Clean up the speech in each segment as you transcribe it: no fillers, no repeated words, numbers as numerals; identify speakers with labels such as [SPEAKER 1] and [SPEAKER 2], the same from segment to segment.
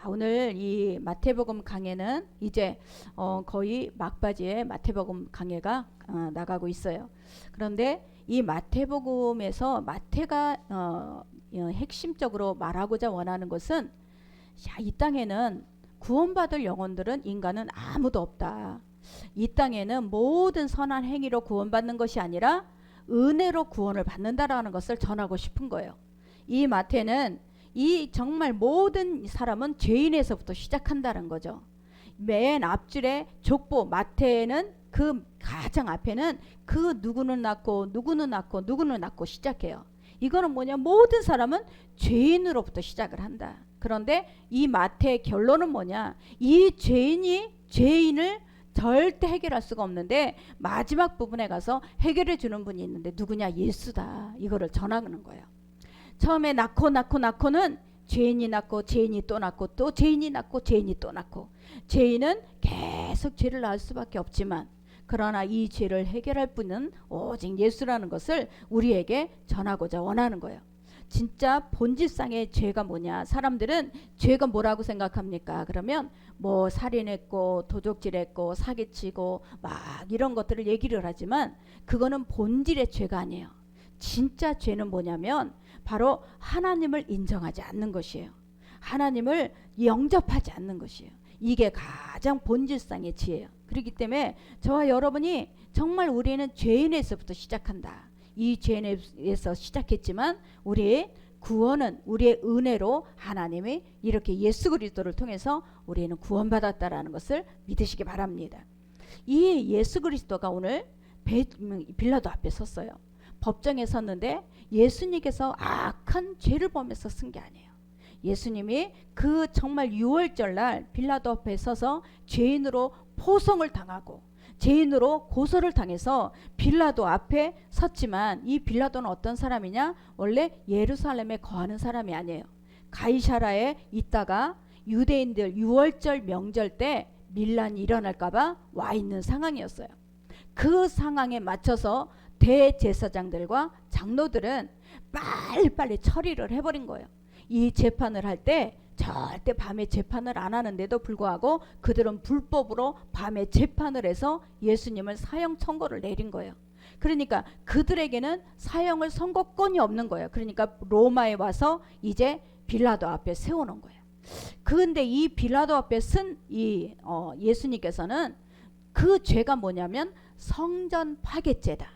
[SPEAKER 1] 오늘 이 마태복음 강해는 이제 거의 막바지에 마태복음 강해가 나가고 있어요. 그런데 이 마태복음에서 마태가 핵심적으로 말하고자 원하는 것은 이 땅에는 구원받을 영혼들은 인간은 아무도 없다. 이 땅에는 모든 선한 행위로 구원받는 것이 아니라 은혜로 구원을 받는다라는 것을 전하고 싶은 거예요. 이 마태는 이 정말 모든 사람은 죄인에서부터 시작한다는 거죠. 맨 앞줄에 족보 마태는 그 가장 앞에는 그 누구는 낳고 누구는 낳고 누구는 낳고 시작해요. 이거는 뭐냐, 모든 사람은 죄인으로부터 시작을 한다. 그런데 이 마태의 결론은 뭐냐, 이 죄인이 죄인을 절대 해결할 수가 없는데 마지막 부분에 가서 해결해 주는 분이 있는데 누구냐, 예수다. 이거를 전하는 거예요. 처음에 낳고는 죄인이 낳고 죄인이 또 낳고 또 죄인이 낳고 죄인이 또 낳고, 죄인은 계속 죄를 낳을 수밖에 없지만 그러나 이 죄를 해결할 분은 오직 예수라는 것을 우리에게 전하고자 원하는 거예요. 진짜 본질상의 죄가 뭐냐, 사람들은 죄가 뭐라고 생각합니까? 그러면 뭐 살인했고 도적질했고 사기치고 막 이런 것들을 얘기를 하지만 그거는 본질의 죄가 아니에요. 진짜 죄는 뭐냐면 바로 하나님을 인정하지 않는 것이에요. 하나님을 영접하지 않는 것이에요. 이게 가장 본질상의 죄예요. 그렇기 때문에 저와 여러분이 정말 우리는 죄인에서부터 시작한다. 이 죄인에서 시작했지만 우리의 구원은 우리의 은혜로 하나님이 이렇게 예수 그리스도를 통해서 우리는 구원받았다라는 것을 믿으시기 바랍니다. 이 예수 그리스도가 오늘 빌라도 앞에 섰어요. 법정에 섰는데 예수님께서 악한 죄를 범해서 쓴 게 아니에요. 예수님이 그 정말 6월절 날 빌라도 앞에 서서 죄인으로 포성을 당하고 죄인으로 고소를 당해서 빌라도 앞에 섰지만, 이 빌라도는 어떤 사람이냐, 원래 예루살렘에 거하는 사람이 아니에요. 가이사라에 있다가 유대인들 6월절 명절 때 밀란이 일어날까봐 와 있는 상황이었어요. 그 상황에 맞춰서 대제사장들과 장로들은 빨리빨리 처리를 해버린 거예요. 이 재판을 할 때 절대 밤에 재판을 안 하는데도 불구하고 그들은 불법으로 밤에 재판을 해서 예수님을 사형 선고를 내린 거예요. 그러니까 그들에게는 사형을 선고권이 없는 거예요. 그러니까 로마에 와서 이제 빌라도 앞에 세우는 거예요. 그런데 이 빌라도 앞에 쓴 이 예수님께서는 그 죄가 뭐냐면 성전 파괴죄다,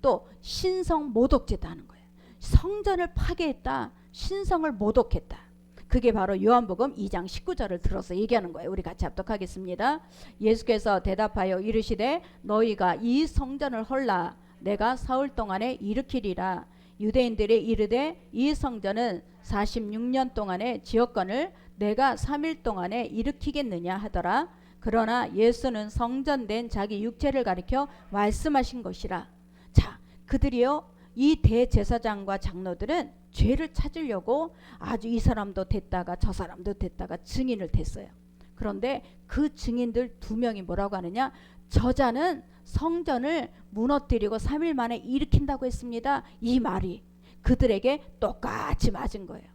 [SPEAKER 1] 또 신성 모독죄다 하는 거예요. 성전을 파괴했다, 신성을 모독했다. 그게 바로 요한복음 2장 19절을 들어서 얘기하는 거예요. 우리 같이 합독하겠습니다. 예수께서 대답하여 이르시되 너희가 이 성전을 헐라 내가 사흘 동안에 일으키리라. 유대인들이 이르되 이 성전은 46년 동안의 지역권을 내가 3일 동안에 일으키겠느냐 하더라. 그러나 예수는 성전된 자기 육체를 가리켜 말씀하신 것이라. 자, 그들이요, 이 대제사장과 장로들은 죄를 찾으려고 아주 이 사람도 됐다가 저 사람도 됐다가 증인을 댔어요. 그런데 그 증인들 2명이 뭐라고 하느냐, 저자는 성전을 무너뜨리고 3일 만에 일으킨다고 했습니다. 이 말이 그들에게 똑같이 맞은 거예요.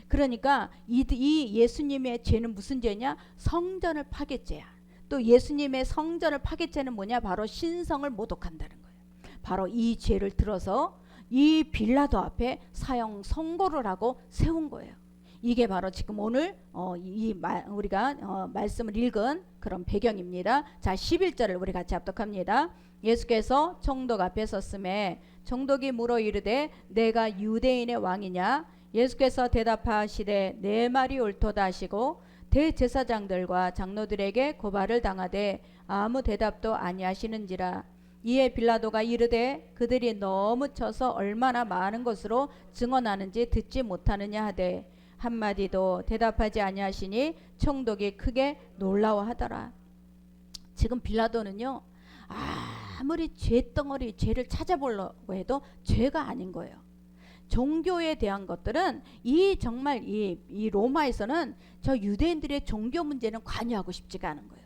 [SPEAKER 1] 그러니까 이 예수님의 죄는 무슨 죄냐, 성전을 파괴죄야. 또 예수님의 성전을 파괴죄는 뭐냐, 바로 신성을 모독한다는 거예요. 바로 이 죄를 들어서 이 빌라도 앞에 사형 선고를 하고 세운 거예요. 이게 바로 지금 오늘 우리가 말씀을 읽은 그런 배경입니다. 자, 11절을 우리 같이 합독합니다. 예수께서 총독 앞에 섰음에 총독이 물어 이르되 내가 유대인의 왕이냐? 예수께서 대답하시되 내 말이 옳도다 하시고 대제사장들과 장로들에게 고발을 당하되 아무 대답도 아니하시는지라. 이에 빌라도가 이르되 그들이 너무 쳐서 얼마나 많은 것으로 증언하는지 듣지 못하느냐 하되 한마디도 대답하지 아니하시니 총독이 크게 놀라워하더라. 지금 빌라도는요, 아무리 죄덩어리 죄를 찾아보려고 해도 죄가 아닌 거예요. 종교에 대한 것들은 정말 이 로마에서는 저 유대인들의 종교 문제는 관여하고 싶지가 않은 거예요.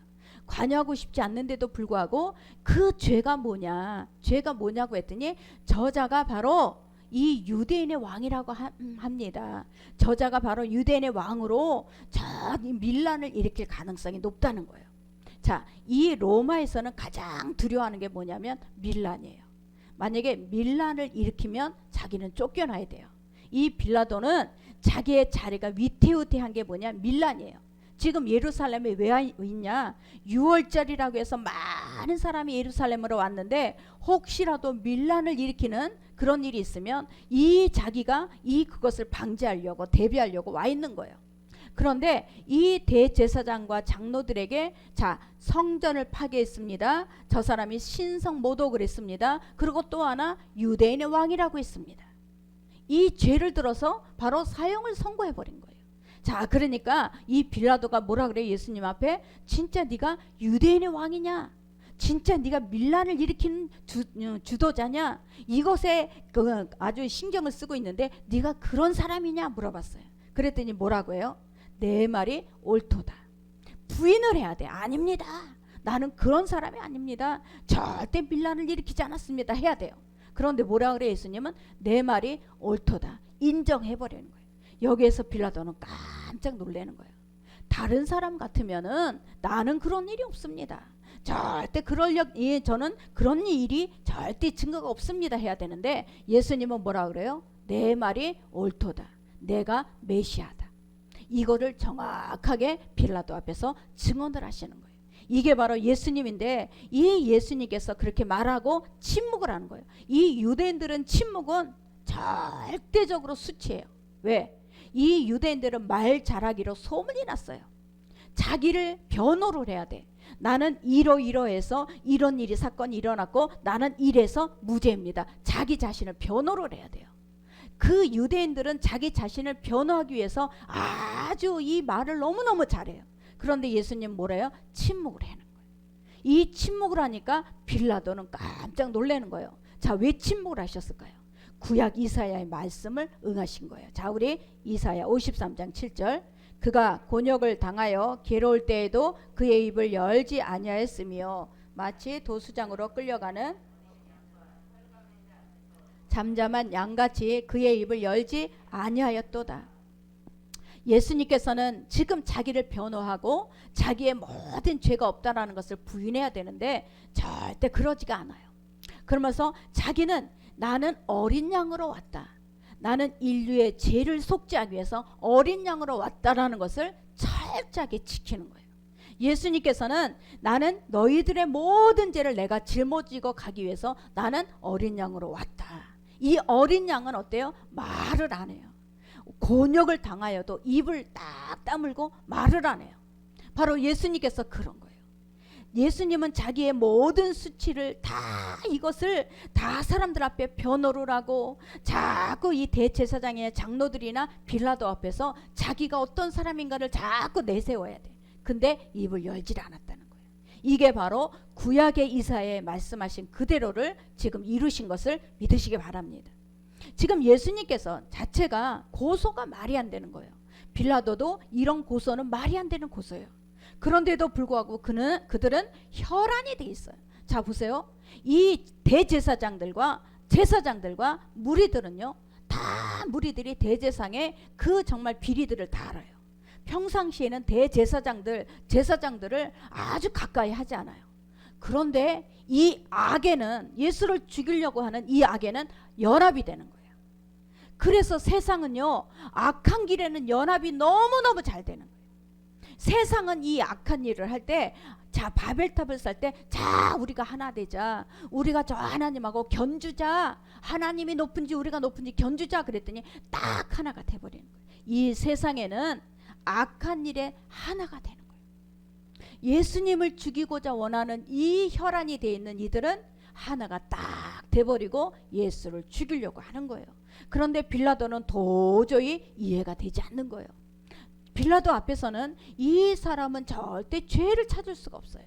[SPEAKER 1] 관여하고 싶지 않는데도 불구하고 그 죄가 뭐냐고 했더니 저자가 바로 이 유대인의 왕이라고 합니다. 저자가 바로 유대인의 왕으로 저 밀란을 일으킬 가능성이 높다는 거예요. 자, 이 로마에서는 가장 두려워하는 게 뭐냐면 밀란이에요. 만약에 밀란을 일으키면 자기는 쫓겨나야 돼요. 이 빌라도는 자기의 자리가 위태위태한 게 뭐냐, 밀란이에요. 지금 예루살렘에 왜 있냐, 6월절이라고 해서 많은 사람이 예루살렘으로 왔는데 혹시라도 밀란을 일으키는 그런 일이 있으면 이 자기가 그것을 방지하려고 대비하려고 와 있는 거예요. 그런데 이 대제사장과 장로들에게 자, 성전을 파괴했습니다. 저 사람이 신성 모독을 했습니다. 그리고 또 하나 유대인의 왕이라고 했습니다. 이 죄를 들어서 바로 사형을 선고해 버린 거예요. 자, 그러니까 이 빌라도가 뭐라 그래요? 예수님 앞에 진짜 네가 유대인의 왕이냐? 진짜 네가 밀란을 일으키는 주도자냐? 이것에 아주 신경을 쓰고 있는데 네가 그런 사람이냐? 물어봤어요. 그랬더니 뭐라고 해요? 내 말이 옳도다. 부인을 해야 돼. 아닙니다. 나는 그런 사람이 아닙니다. 절대 밀란을 일으키지 않았습니다. 해야 돼요. 그런데 뭐라 그래? 예수님은 내 말이 옳도다. 인정해버리는 거예요. 여기에서 빌라도는 깜짝 놀라는 거예요. 다른 사람 같으면은 나는 그런 일이 없습니다. 절대 저는 그런 일이 절대 증거가 없습니다. 해야 되는데 예수님은 뭐라 그래요? 내 말이 옳도다. 내가 메시아다. 이거를 정확하게 빌라도 앞에서 증언을 하시는 거예요. 이게 바로 예수님인데 이 예수님께서 그렇게 말하고 침묵을 하는 거예요. 이 유대인들은 침묵은 절대적으로 수치해요. 왜? 이 유대인들은 말 잘하기로 소문이 났어요. 자기를 변호를 해야 돼. 나는 이러이러해서 이런 일이 사건이 일어났고 나는 이래서 무죄입니다. 자기 자신을 변호를 해야 돼요. 그 유대인들은 자기 자신을 변호하기 위해서 아주 이 말을 너무너무 잘해요. 그런데 예수님 뭐래요? 침묵을 하는 거예요. 이 침묵을 하니까 빌라도는 깜짝 놀라는 거예요. 자, 왜 침묵을 하셨을까요? 구약 이사야의 말씀을 응하신 거예요. 자, 우리 이사야 53장 7절. 그가 곤욕을 당하여 괴로울 때에도 그의 입을 열지 아니하였으며 마치 도수장으로 끌려가는 잠잠한 양같이 그의 입을 열지 아니하였도다. 예수님께서는 지금 자기를 변호하고 자기의 모든 죄가 없다라는 것을 부인해야 되는데 절대 그러지가 않아요. 그러면서 자기는 나는 어린 양으로 왔다. 나는 인류의 죄를 속죄하기 위해서 어린 양으로 왔다라는 것을 철저하게 지키는 거예요. 예수님께서는 나는 너희들의 모든 죄를 내가 짊어지고 가기 위해서 나는 어린 양으로 왔다. 이 어린 양은 어때요? 말을 안 해요. 곤욕을 당하여도 입을 딱 다물고 말을 안 해요. 바로 예수님께서 그런 거예요. 예수님은 자기의 모든 수치를 다 이것을 다 사람들 앞에 변호를 하고 자꾸 이 대제사장의 장로들이나 빌라도 앞에서 자기가 어떤 사람인가를 자꾸 내세워야 돼. 근데 입을 열지 않았다는 거예요. 이게 바로 구약의 이사야에 말씀하신 그대로를 지금 이루신 것을 믿으시기 바랍니다. 지금 예수님께서 자체가 고소가 말이 안 되는 거예요. 빌라도도 이런 고소는 말이 안 되는 고소예요. 그런데도 불구하고 그들은 혈안이 돼 있어요. 자, 보세요. 이 대제사장들과 제사장들과 무리들은요, 다 무리들이 대제상의 그 정말 비리들을 다 알아요. 평상시에는 제사장들을 아주 가까이 하지 않아요. 그런데 이 악에는, 예수를 죽이려고 하는 이 악에는 연합이 되는 거예요. 그래서 세상은요, 악한 길에는 연합이 너무너무 잘 되는 거예요. 세상은 이 악한 일을 할 때, 자, 바벨탑을 쌓을 때, 자, 우리가 하나 되자, 우리가 저 하나님하고 견주자, 하나님이 높은지 우리가 높은지 견주자 그랬더니 딱 하나가 돼버리는 거예요. 이 세상에는 악한 일에 하나가 되는 거예요. 예수님을 죽이고자 원하는 이 혈안이 돼 있는 이들은 하나가 딱 돼버리고 예수를 죽이려고 하는 거예요. 그런데 빌라도는 도저히 이해가 되지 않는 거예요. 빌라도 앞에서는 이 사람은 절대 죄를 찾을 수가 없어요.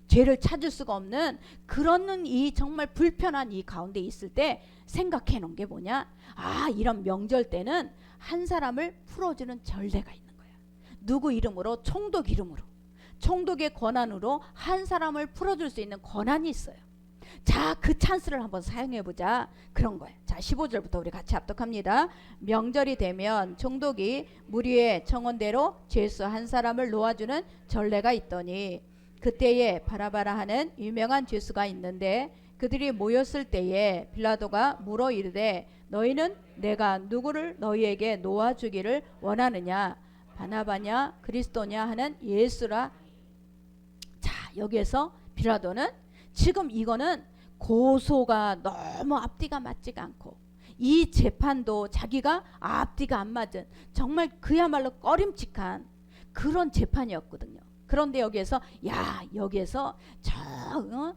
[SPEAKER 1] 죄를 찾을 수가 없는 그런 이 정말 불편한 이 가운데 있을 때 생각해 놓은 게 뭐냐? 아, 이런 명절 때는 한 사람을 풀어주는 전례가 있는 거예요. 누구 이름으로? 총독 이름으로. 총독의 권한으로 한 사람을 풀어줄 수 있는 권한이 있어요. 자, 그 찬스를 한번 사용해보자, 그런 거예요. 자, 15절부터 우리 같이 합독합니다. 명절이 되면 총독이 무리의 청원대로 죄수 한 사람을 놓아주는 전례가 있더니 그때에 바라바라 하는 유명한 죄수가 있는데 그들이 모였을 때에 빌라도가 물어 이르되 너희는 내가 누구를 너희에게 놓아주기를 원하느냐, 바나바냐 그리스도냐 하는 예수라. 자, 여기에서 빌라도는 지금 이거는 고소가 너무 앞뒤가 맞지가 않고 이 재판도 자기가 앞뒤가 안 맞은 정말 그야말로 꺼림칙한 그런 재판이었거든요. 그런데 여기에서 여기에서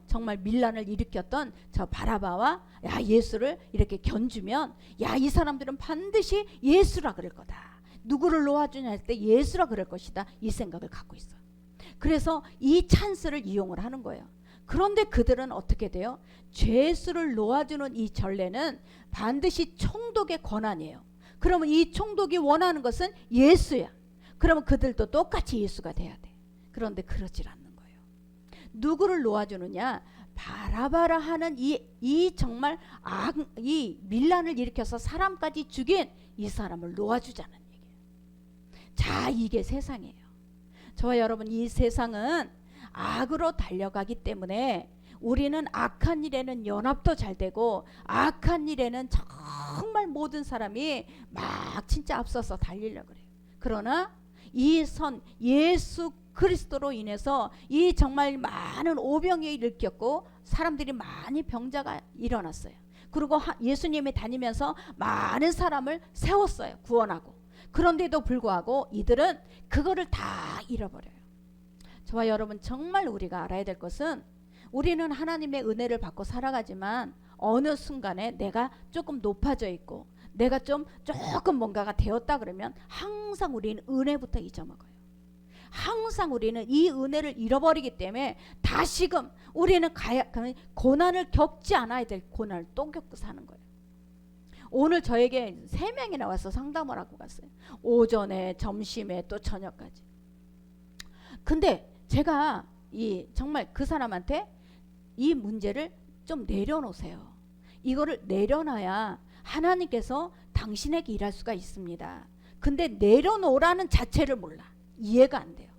[SPEAKER 1] 정말 밀란을 일으켰던 저 바라바와 예수를 이렇게 견주면 이 사람들은 반드시 예수라 그럴 거다. 누구를 놓아주냐 할 때 예수라 그럴 것이다. 이 생각을 갖고 있어요. 그래서 이 찬스를 이용을 하는 거예요. 그런데 그들은 어떻게 돼요? 죄수를 놓아주는 이 전례는 반드시 총독의 권한이에요. 그러면 이 총독이 원하는 것은 예수야. 그러면 그들도 똑같이 예수가 돼야 돼. 그런데 그러질 않는 거예요. 누구를 놓아주느냐? 바라바라 하는 이 정말 이 밀란을 일으켜서 사람까지 죽인 이 사람을 놓아주자는 얘기예요. 자, 이게 세상이에요. 저와 여러분, 이 세상은 악으로 달려가기 때문에 우리는 악한 일에는 연합도 잘 되고 악한 일에는 정말 모든 사람이 막 진짜 앞서서 달리려고 그래요. 그러나 이 선 예수 그리스도로 인해서 이 정말 많은 오병이 일으켰고 사람들이 많이 병자가 일어났어요. 그리고 예수님이 다니면서 많은 사람을 세웠어요. 구원하고. 그런데도 불구하고 이들은 그거를 다 잃어버려요. 저와 여러분, 정말 우리가 알아야 될 것은 우리는 하나님의 은혜를 받고 살아가지만 어느 순간에 내가 조금 높아져 있고 내가 조금 뭔가가 되었다 그러면 항상 우리는 은혜부터 잊어먹어요. 항상 우리는 이 은혜를 잃어버리기 때문에 다시금 우리는 고난을 겪지 않아야 될 고난을 또 겪고 사는 거예요. 오늘 저에게 3명이나 와서 상담을 하고 갔어요. 오전에, 점심에, 또 저녁까지. 근데 제가 정말 그 사람한테 이 문제를 좀 내려놓으세요. 이거를 내려놔야 하나님께서 당신에게 일할 수가 있습니다. 근데 내려놓으라는 자체를 몰라. 이해가 안 돼요.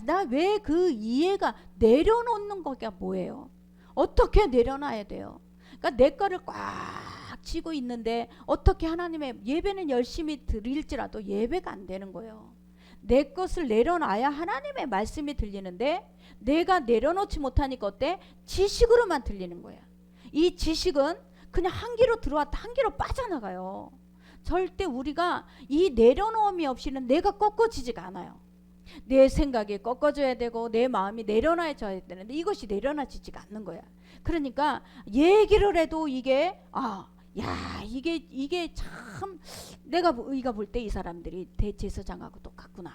[SPEAKER 1] 나 왜 그 이해가 내려놓는 거가 뭐예요? 어떻게 내려놔야 돼요? 그러니까 내 거를 꽉 쥐고 있는데 어떻게 하나님의 예배는 열심히 드릴지라도 예배가 안 되는 거예요. 내 것을 내려놔야 하나님의 말씀이 들리는데 내가 내려놓지 못하니까 어때? 지식으로만 들리는 거야. 이 지식은 그냥 한 귀로 들어왔다 한 귀로 빠져나가요. 절대 우리가 이 내려놓음이 없이는 내가 꺾어지지가 않아요. 내 생각이 꺾어져야 되고 내 마음이 내려놔져야 되는데 이것이 내려놔지지가 않는 거야. 그러니까 얘기를 해도 이게 이게 참 내가 우리가 볼 때 이 사람들이 대제사장하고 똑같구나.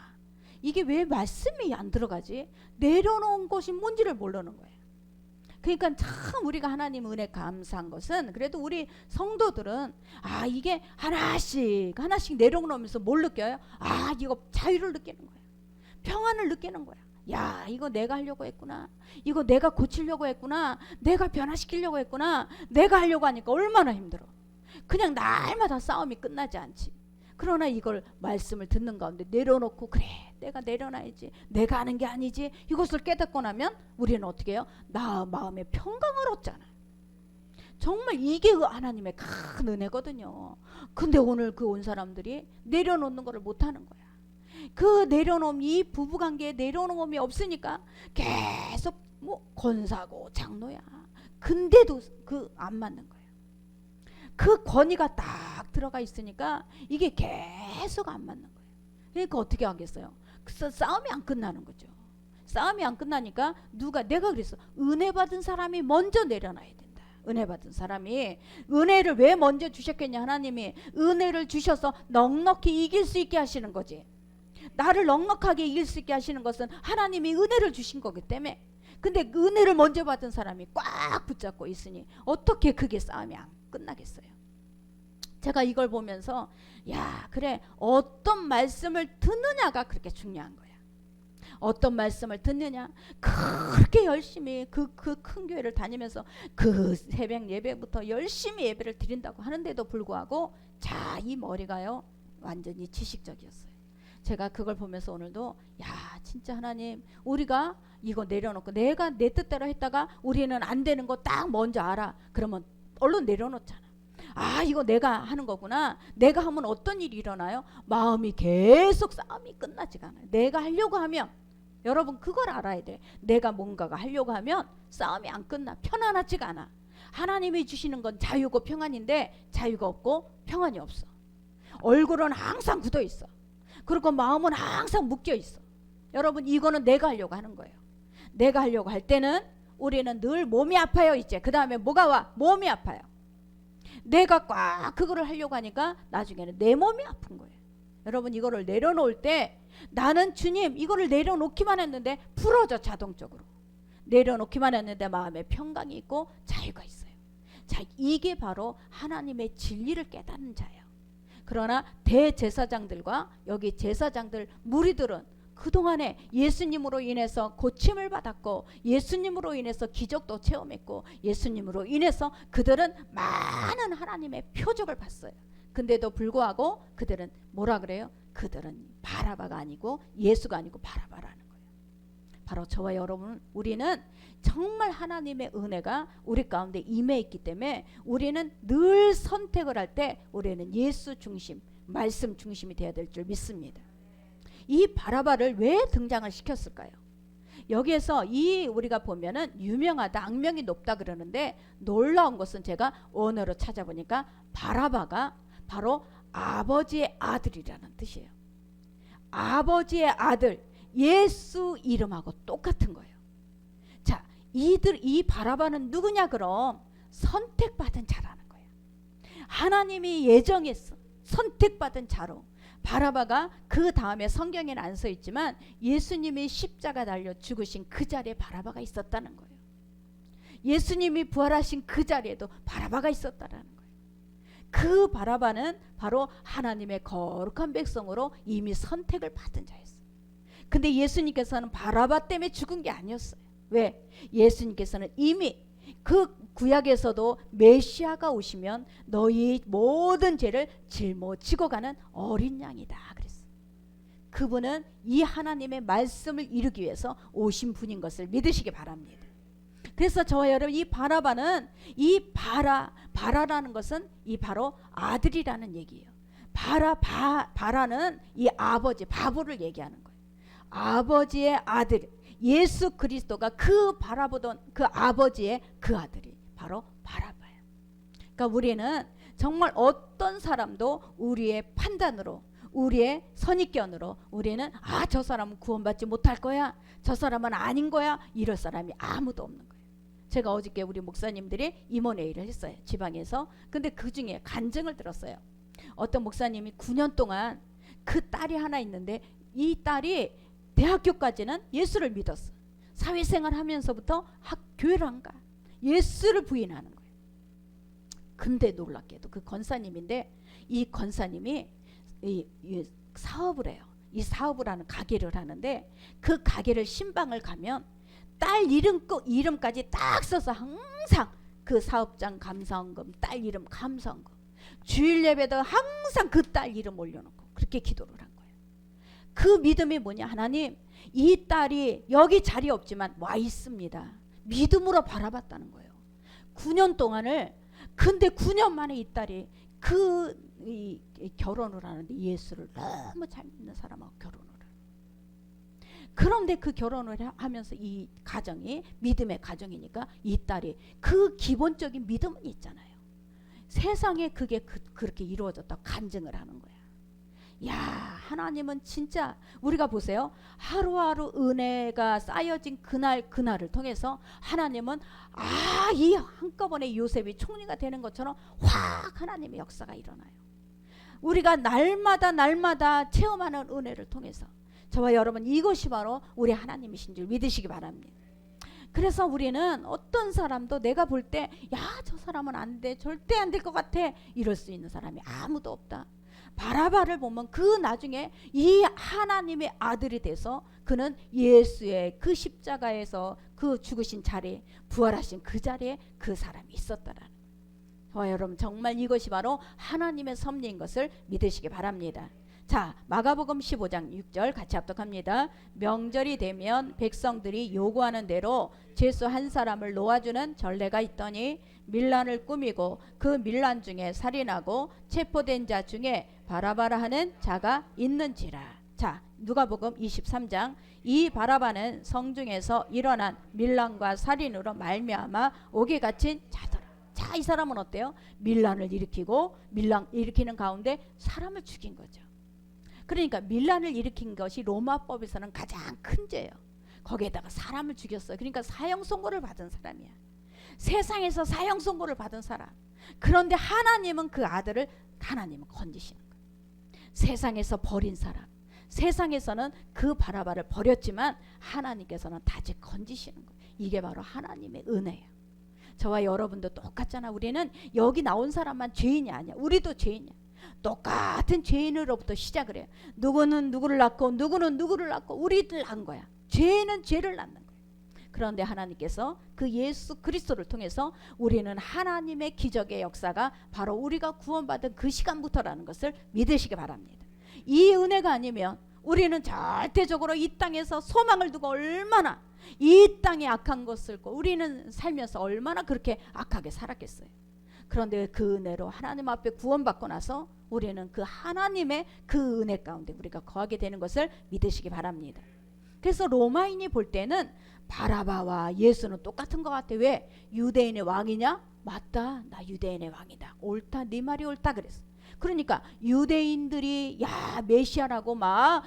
[SPEAKER 1] 이게 왜 말씀이 안 들어가지? 내려놓은 것이 뭔지를 모르는 거예요. 그러니까 참 우리가 하나님 은혜 감사한 것은 그래도 우리 성도들은 이게 하나씩 내려놓으면서 뭘 느껴요? 이거 자유를 느끼는 거야. 평안을 느끼는 거야. 이거 내가 하려고 했구나. 이거 내가 고치려고 했구나. 내가 변화시키려고 했구나. 내가 하려고 하니까 얼마나 힘들어. 그냥 날마다 싸움이 끝나지 않지. 그러나 이걸 말씀을 듣는 가운데 내려놓고 그래 내가 내려놔야지. 내가 하는 게 아니지. 이것을 깨닫고 나면 우리는 어떻게 해요? 나 마음의 평강을 얻잖아. 정말 이게 하나님의 큰 은혜거든요. 근데 오늘 그 온 사람들이 내려놓는 거를 못하는 거야. 그 내려놓음, 이 부부관계에 내려놓음이 없으니까 계속 권사고 장로야. 근데도 안 맞는 거야. 그 권위가 딱 들어가 있으니까 이게 계속 안 맞는 거예요. 그러니까 어떻게 하겠어요? 그래서 싸움이 안 끝나는 거죠. 싸움이 안 끝나니까 내가 그랬어. 은혜 받은 사람이 먼저 내려놔야 된다. 은혜 받은 사람이 은혜를 왜 먼저 주셨겠냐. 하나님이 은혜를 주셔서 넉넉히 이길 수 있게 하시는 거지. 나를 넉넉하게 이길 수 있게 하시는 것은 하나님이 은혜를 주신 거기 때문에. 근데 은혜를 먼저 받은 사람이 꽉 붙잡고 있으니 어떻게 그게 싸움이 안 끝나겠어요. 제가 이걸 보면서 그래 어떤 말씀을 듣느냐가 그렇게 중요한 거야. 어떤 말씀을 듣느냐? 그렇게 열심히 그 큰 교회를 다니면서 그 새벽 예배부터 열심히 예배를 드린다고 하는데도 불구하고 자, 이 머리가요 완전히 지식적이었어요. 제가 그걸 보면서 오늘도 야, 진짜 하나님, 우리가 이거 내려놓고 내가 내 뜻대로 했다가 우리는 안 되는 거 딱 먼저 알아. 그러면 얼른 내려놓잖아. 아, 이거 내가 하는 거구나. 내가 하면 어떤 일이 일어나요? 마음이 계속 싸움이 끝나지가 않아요. 내가 하려고 하면, 여러분 그걸 알아야 돼. 내가 뭔가가 하려고 하면 싸움이 안 끝나. 편안하지가 않아. 하나님이 주시는 건 자유고 평안인데 자유가 없고 평안이 없어. 얼굴은 항상 굳어 있어. 그리고 마음은 항상 묶여 있어. 여러분, 이거는 내가 하려고 하는 거예요. 내가 하려고 할 때는 우리는 늘 몸이 아파요. 이제 그 다음에 뭐가 와? 몸이 아파요. 내가 꽉 그거를 하려고 하니까 나중에는 내 몸이 아픈 거예요. 여러분, 이거를 내려놓을 때 나는 주님 이거를 내려놓기만 했는데 풀어져. 자동적으로 내려놓기만 했는데 마음에 평강이 있고 자유가 있어요. 자, 이게 바로 하나님의 진리를 깨닫는 자예요. 그러나 대제사장들과 여기 제사장들 무리들은 그동안에 예수님으로 인해서 고침을 받았고 예수님으로 인해서 기적도 체험했고 예수님으로 인해서 그들은 많은 하나님의 표적을 봤어요. 근데도 불구하고 그들은 뭐라 그래요? 그들은 바라바가 아니고 예수가 아니고 바라바라는 거예요. 바로 저와 여러분, 우리는 정말 하나님의 은혜가 우리 가운데 임해 있기 때문에 우리는 늘 선택을 할 때 우리는 예수 중심, 말씀 중심이 되어야 될 줄 믿습니다. 이 바라바를 왜 등장을 시켰을까요? 여기에서 이 우리가 보면은 유명하다, 악명이 높다 그러는데 놀라운 것은 제가 원어로 찾아보니까 바라바가 바로 아버지의 아들이라는 뜻이에요. 아버지의 아들, 예수 이름하고 똑같은 거예요. 자, 이 바라바는 누구냐? 그럼 선택받은 자라는 거예요. 하나님이 예정했어. 선택받은 자로. 바라바가 그 다음에 성경에는 안 써 있지만 예수님이 십자가 달려 죽으신 그 자리에 바라바가 있었다는 거예요. 예수님이 부활하신 그 자리에도 바라바가 있었다는 거예요. 그 바라바는 바로 하나님의 거룩한 백성으로 이미 선택을 받은 자였어요. 근데 예수님께서는 바라바 때문에 죽은 게 아니었어요. 왜? 예수님께서는 이미 그 구약에서도 메시아가 오시면 너희 모든 죄를 짊어지고 가는 어린 양이다 그랬어요. 그분은 이 하나님의 말씀을 이루기 위해서 오신 분인 것을 믿으시기 바랍니다. 그래서 저와 여러분, 이 바라바는 이 바라라는 것은 이 바로 아들이라는 얘기예요. 바라는 이 아버지, 바보를 얘기하는 거예요. 아버지의 아들 예수 그리스도가 그 바라보던 그 아버지의 그 아들이 바로 바라바예요. 그러니까 우리는 정말 어떤 사람도 우리의 판단으로, 우리의 선입견으로 우리는 저 사람은 구원받지 못할 거야, 저 사람은 아닌 거야, 이럴 사람이 아무도 없는 거예요. 제가 어저께 우리 목사님들이 임원회의를 했어요, 지방에서. 근데 그 중에 간증을 들었어요. 어떤 목사님이 9년 동안 그 딸이 하나 있는데 이 딸이 대학교까지는 예수를 믿었어. 사회생활 하면서부터 교회를 안 가. 예수를 부인하는 거예요. 근데 놀랍게도 그 권사님인데 이 권사님이 이 사업을 해요. 이 사업을 하는 가게를 하는데 그 가게를 신방을 가면 딸 이름까지 딱 써서 항상 그 사업장 감사원금, 딸 이름 감사원금, 주일 예배도 항상 그 딸 이름 올려놓고 그렇게 기도를 한 거예요. 그 믿음이 뭐냐? 하나님, 이 딸이 여기 자리 없지만 와 있습니다. 믿음으로 바라봤다는 거예요. 9년 동안을. 근데 9년 만에 이 딸이 결혼을 하는데 예수를 너무 잘 믿는 사람하고 결혼을 해요. 그런데 그 결혼을 하면서 이 가정이 믿음의 가정이니까 이 딸이 그 기본적인 믿음은 있잖아요. 세상에 그게 그렇게 이루어졌다고 간증을 하는 거야. 야, 하나님은 진짜 우리가 보세요. 하루하루 은혜가 쌓여진 그날을 통해서 하나님은 이 한꺼번에 요셉이 총리가 되는 것처럼 확 하나님의 역사가 일어나요. 우리가 날마다 체험하는 은혜를 통해서 저와 여러분, 이것이 바로 우리 하나님이신 줄 믿으시기 바랍니다. 그래서 우리는 어떤 사람도 내가 볼 때 야, 저 사람은 안 돼, 절대 안 될 것 같아, 이럴 수 있는 사람이 아무도 없다. 바라바를 보면 그 나중에 이 하나님의 아들이 돼서 그는 예수의 그 십자가에서 그 죽으신 자리에 부활하신 그 자리에 그 사람이 있었다라는 거예요. 여러분 정말 이것이 바로 하나님의 섭리인 것을 믿으시기 바랍니다. 자, 마가복음 15장 6절 같이 합독합니다. 명절이 되면 백성들이 요구하는 대로 죄수 한 사람을 놓아주는 전례가 있더니 밀란을 꾸미고 그 밀란 중에 살인하고 체포된 자 중에 바라바라 하는 자가 있는지라. 자, 누가복음 23장 이 바라바는 성중에서 일어난 밀란과 살인으로 말미암아 옥에 갇힌 자더라. 자, 이 사람은 어때요? 밀란을 일으키고 밀란 일으키는 가운데 사람을 죽인 거죠. 그러니까 밀란을 일으킨 것이 로마법에서는 가장 큰 죄예요. 거기에다가 사람을 죽였어요. 그러니까 사형 선고를 받은 사람이야. 세상에서 사형 선고를 받은 사람. 그런데 하나님은 그 아들을 하나님은 건지시는 거예요. 세상에서 버린 사람. 세상에서는 그 바라바를 버렸지만 하나님께서는 다시 건지시는 거예요. 이게 바로 하나님의 은혜예요. 저와 여러분도 똑같잖아. 우리는 여기 나온 사람만 죄인이 아니야. 우리도 죄인이야. 똑같은 죄인으로부터 시작을 해요. 누구는 누구를 낳고 누구는 누구를 낳고 우리들 낳은 거야. 죄는 죄를 낳는 거야. 그런데 하나님께서 그 예수 그리스도를 통해서 우리는 하나님의 기적의 역사가 바로 우리가 구원받은 그 시간부터라는 것을 믿으시기 바랍니다. 이 은혜가 아니면 우리는 절대적으로 이 땅에서 소망을 두고 얼마나 이 땅에 악한 것을 우리는 살면서 얼마나 그렇게 악하게 살았겠어요. 그런데 그 은혜로 하나님 앞에 구원받고 나서 우리는 그 하나님의 그 은혜 가운데 우리가 거하게 되는 것을 믿으시기 바랍니다. 그래서 로마인이 볼 때는 바라바와 예수는 똑같은 것 같아. 왜? 유대인의 왕이냐? 맞다. 나 유대인의 왕이다. 옳다. 네 말이 옳다 그랬어. 그러니까 유대인들이 야 메시아라고 막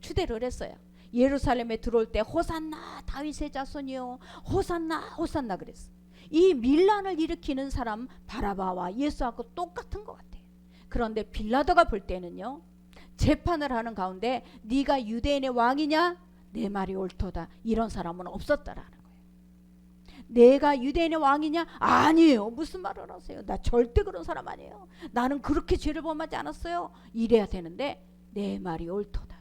[SPEAKER 1] 추대를 했어요. 예루살렘에 들어올 때 호산나 다윗의 자손이요 호산나 호산나 그랬어. 이 밀란을 일으키는 사람 바라바와 예수하고 똑같은 것 같아요. 그런데 빌라도가 볼 때는요, 재판을 하는 가운데 네가 유대인의 왕이냐? 내 말이 옳도다. 이런 사람은 없었다라는 거예요. 내가 유대인의 왕이냐? 아니에요. 무슨 말을 하세요? 나 절대 그런 사람 아니에요. 나는 그렇게 죄를 범하지 않았어요. 이래야 되는데 내 말이 옳도다.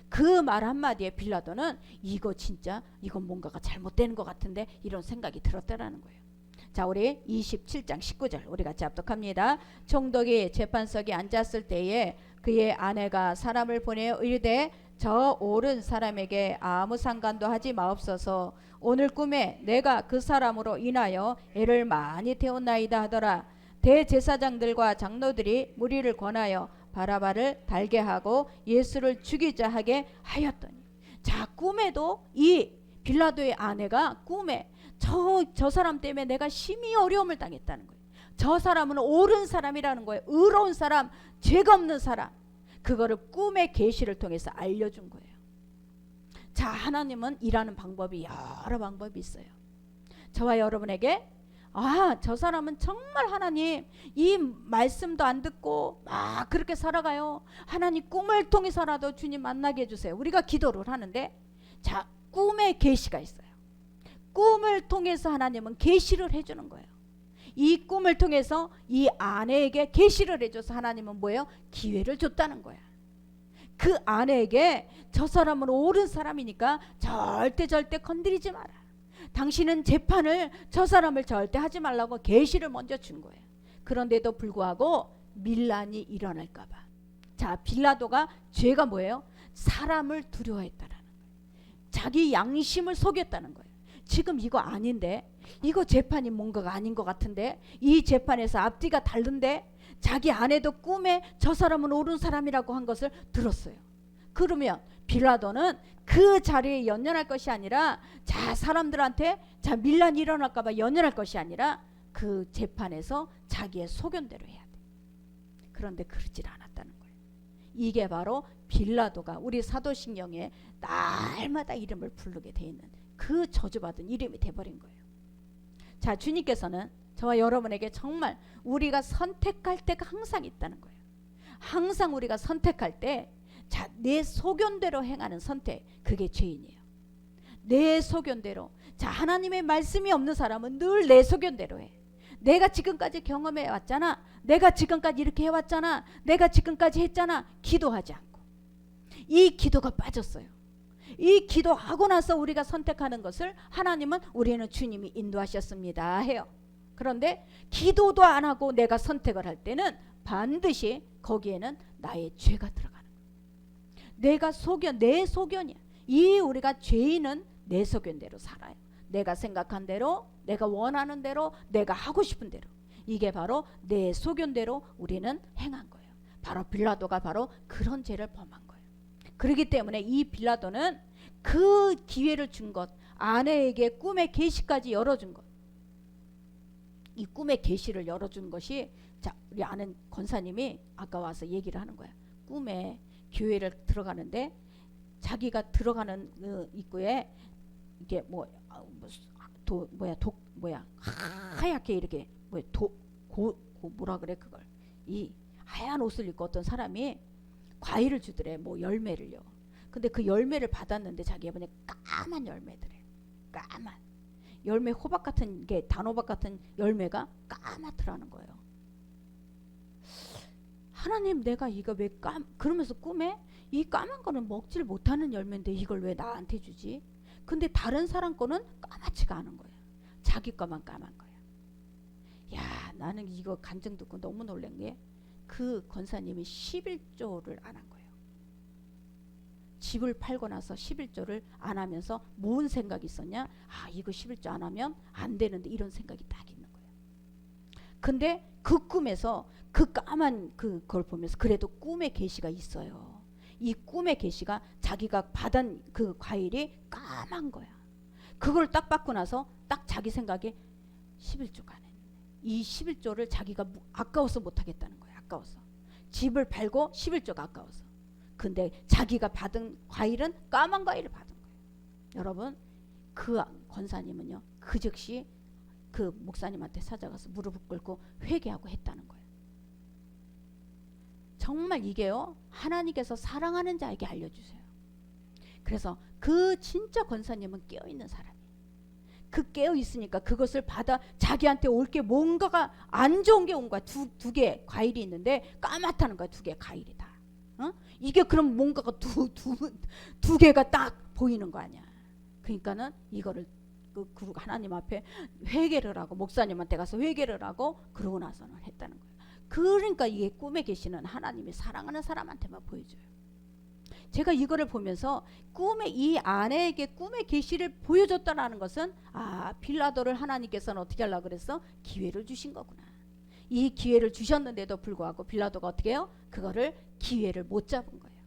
[SPEAKER 1] 그 말 한마디에 빌라도는 이거 진짜 이건 뭔가가 잘못되는 것 같은데 이런 생각이 들었다라는 거예요. 자, 우리 27장 19절 우리 같이 합독합니다. 총독이 재판석에 앉았을 때에 그의 아내가 사람을 보내어 이르되 저 옳은 사람에게 아무 상관도 하지 마옵소서. 오늘 꿈에 내가 그 사람으로 인하여 애를 많이 태웠나이다 하더라. 대제사장들과 장로들이 무리를 권하여 바라바를 달게 하고 예수를 죽이자 하게 하였더니. 자, 꿈에도 이 빌라도의 아내가 꿈에 저 사람 때문에 내가 심히 어려움을 당했다는 거예요. 저 사람은 옳은 사람이라는 거예요. 의로운 사람, 죄가 없는 사람. 그거를 꿈의 계시를 통해서 알려준 거예요. 자, 하나님은 일하는 방법이 여러 방법이 있어요. 저와 여러분에게 저 사람은 정말 하나님 이 말씀도 안 듣고 막 그렇게 살아가요. 하나님 꿈을 통해서라도 주님 만나게 해주세요. 우리가 기도를 하는데 자, 꿈의 계시가 있어요. 꿈을 통해서 하나님은 계시를 해주는 거예요. 이 꿈을 통해서 이 아내에게 계시를 해줘서 하나님은 뭐예요? 기회를 줬다는 거야. 그 아내에게 저 사람은 옳은 사람이니까 절대 건드리지 마라. 당신은 재판을 저 사람을 절대 하지 말라고 계시를 먼저 준 거예요. 그런데도 불구하고 밀란이 일어날까 봐. 자, 빌라도가 죄가 뭐예요? 사람을 두려워했다라는 거예요. 자기 양심을 속였다는 거예요. 지금 이거 아닌데, 이거 재판이 뭔가가 아닌 것 같은데, 이 재판에서 앞뒤가 다른데, 자기 아내도 꿈에 저 사람은 옳은 사람이라고 한 것을 들었어요. 그러면 빌라도는 그 자리에 연연할 것이 아니라 자 사람들한테 자 밀란이 일어날까 봐 연연할 것이 아니라 그 재판에서 자기의 소견대로 해야 돼. 그런데 그러질 않았다는 거예요. 이게 바로 빌라도가 우리 사도신경에 날마다 이름을 부르게 돼 있는 그 저주받은 이름이 돼버린 거예요. 자, 주님께서는 저와 여러분에게 정말 우리가 선택할 때가 항상 있다는 거예요. 항상 우리가 선택할 때 자, 내 소견대로 행하는 선택, 그게 죄인이에요. 내 소견대로. 자, 하나님의 말씀이 없는 사람은 늘 내 소견대로 해. 내가 지금까지 경험해 왔잖아. 내가 지금까지 이렇게 해왔잖아. 내가 지금까지 했잖아. 기도하지 않고 이 기도가 빠졌어요. 이 기도하고 나서 우리가 선택하는 것을 하나님은 우리는 주님이 인도하셨습니다 해요. 그런데 기도도 안 하고 내가 선택을 할 때는 반드시 거기에는 나의 죄가 들어가는 거예요. 내가 소견, 내 소견이야. 이 우리가 죄인은 내 소견대로 살아요. 내가 생각한 대로, 내가 원하는 대로, 내가 하고 싶은 대로. 이게 바로 내 소견대로 우리는 행한 거예요. 바로 빌라도가 바로 그런 죄를 범한 거예요. 그렇기 때문에 이 빌라도는 그 기회를 준 것, 아내에게 꿈의 계시까지 열어준 것, 이 꿈의 계시를 열어준 것이, 자, 우리 아는 권사님이 아까 와서 얘기를 하는 거야. 꿈에 교회를 들어가는데 자기가 들어가는 그 입구에 이게 하얗게 이렇게 뭐라 그래 그걸, 이 하얀 옷을 입고 어떤 사람이 과일을 주더래. 뭐 열매를요. 근데 그 열매를 받았는데 자기가 보니 까만 열매더래. 까만 열매, 호박 같은 게, 단호박 같은 열매가 까맣더라는 거예요. 하나님, 내가 이거 왜 그러면서 꿈에 이 까만 거는 먹질 못하는 열매인데 이걸 왜 나한테 주지? 근데 다른 사람 거는 까맣지가 않은 거예요. 자기 거만 까만 거예요. 야, 나는 이거 간증 듣고 너무 놀란 게, 그 권사님이 11조를 안 한 거예요. 집을 팔고 나서 11조를 안 하면서 뭔 생각이 있었냐? 아, 이거 11조 안 하면 안 되는데, 이런 생각이 딱 있는 거예요. 근데 그 꿈에서 그 까만 그걸 보면서 그래도 꿈의 계시가 있어요. 이 꿈의 계시가 자기가 받은 그 과일이 까만 거야. 그걸 딱 받고 나서 딱 자기 생각에 11조가 안 했는데, 이 11조를 자기가 아까워서 못 하겠다는 거야. 아까워서. 집을 팔고 11조가 아까워서. 근데 자기가 받은 과일은 까만 과일을 받은 거예요. 여러분, 그 권사님은요, 그 즉시 그 목사님한테 찾아가서 무릎을 꿇고 회개하고 했다는 거예요. 정말 이게요, 하나님께서 사랑하는 자에게 알려주세요. 그래서 그 진짜 권사님은 깨어있는 사람이에요. 그 깨어있으니까 그것을 받아, 자기한테 올 게 뭔가가 안 좋은 게 온 거야. 두 개 과일이 있는데 까맣다는 거야. 두 개 과일이 다. 이게 그럼 뭔가가 두 개가 딱 보이는 거 아니야. 그러니까는 이거를 그 하나님 앞에 회개를 하고, 목사님한테 가서 회개를 하고, 그러고 나서는 했다는 거예요. 그러니까 이게 꿈에 계시는 하나님이 사랑하는 사람한테만 보여줘요. 제가 이거를 보면서 꿈에, 이 아내에게 꿈의 계시를 보여줬다라는 것은, 아, 빌라도를 하나님께서는 어떻게 하려고 그랬어? 기회를 주신 거구나. 이 기회를 주셨는데도 불구하고 빌라도가 어떻게 해요? 그거를 기회를 못 잡은 거예요.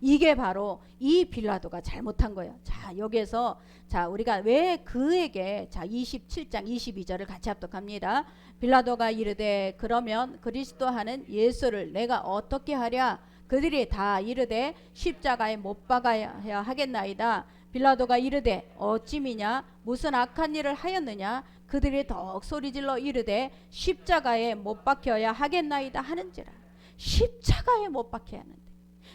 [SPEAKER 1] 이게 바로 이 빌라도가 잘못한 거예요. 자, 여기에서 자, 우리가 왜 그에게, 자, 27장 22절을 같이 합독합니다. 빌라도가 이르되, 그러면 그리스도 하는 예수를 내가 어떻게 하랴? 그들이 다 이르되 십자가에 못 박아야 하겠나이다. 빌라도가 이르되 어찌미냐? 무슨 악한 일을 하였느냐? 그들이 더욱 소리질러 이르되 십자가에 못 박혀야 하겠나이다 하는지라. 십자가에 못 박혀야 하는데,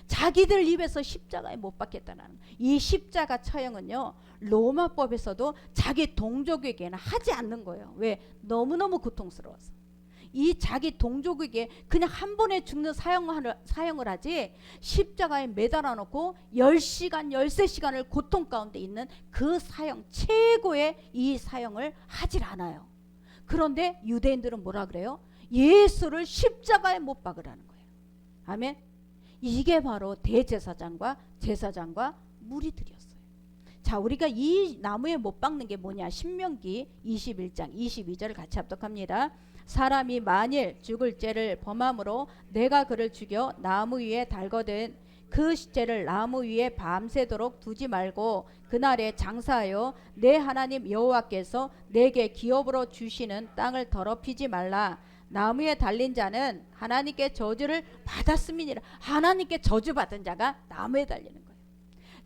[SPEAKER 1] 자기들 입에서 십자가에 못 박겠다는, 이 십자가 처형은요, 로마법에서도 자기 동족에게는 하지 않는 거예요. 왜? 너무너무 고통스러워서. 이 자기 동족에게 그냥 한 번에 죽는 사형을 하지, 십자가에 매달아 놓고 10시간 13시간을 고통 가운데 있는 그 사형, 최고의 이 사형을 하질 않아요. 그런데 유대인들은 뭐라 그래요? 예수를 십자가에 못 박으라는 거예요. 아멘. 이게 바로 대제사장과 제사장과 무리들이었어요. 자, 우리가 이 나무에 못 박는 게 뭐냐? 신명기 21장 22절을 같이 합독합니다. 사람이 만일 죽을 죄를 범함으로 내가 그를 죽여 나무 위에 달거든 그 죄를 나무 위에 밤새도록 두지 말고 그날에 장사하여 내 하나님 여호와께서 내게 기업으로 주시는 땅을 더럽히지 말라. 나무에 달린 자는 하나님께 저주를 받았음이니라. 하나님께 저주받은 자가 나무에 달리는 거예요.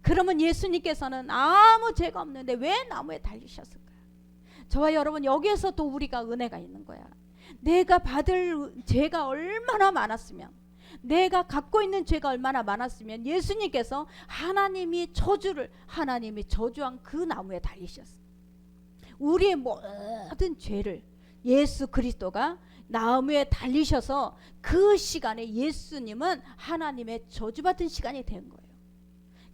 [SPEAKER 1] 그러면 예수님께서는 아무 죄가 없는데 왜 나무에 달리셨을까요? 저와 여러분, 여기에서 또 우리가 은혜가 있는 거야. 내가 받을 죄가 얼마나 많았으면, 내가 갖고 있는 죄가 얼마나 많았으면 예수님께서 하나님이 저주한 그 나무에 달리셨어. 우리의 모든 죄를 예수 그리스도가 나무에 달리셔서 그 시간에 예수님은 하나님의 저주받은 시간이 된 거예요.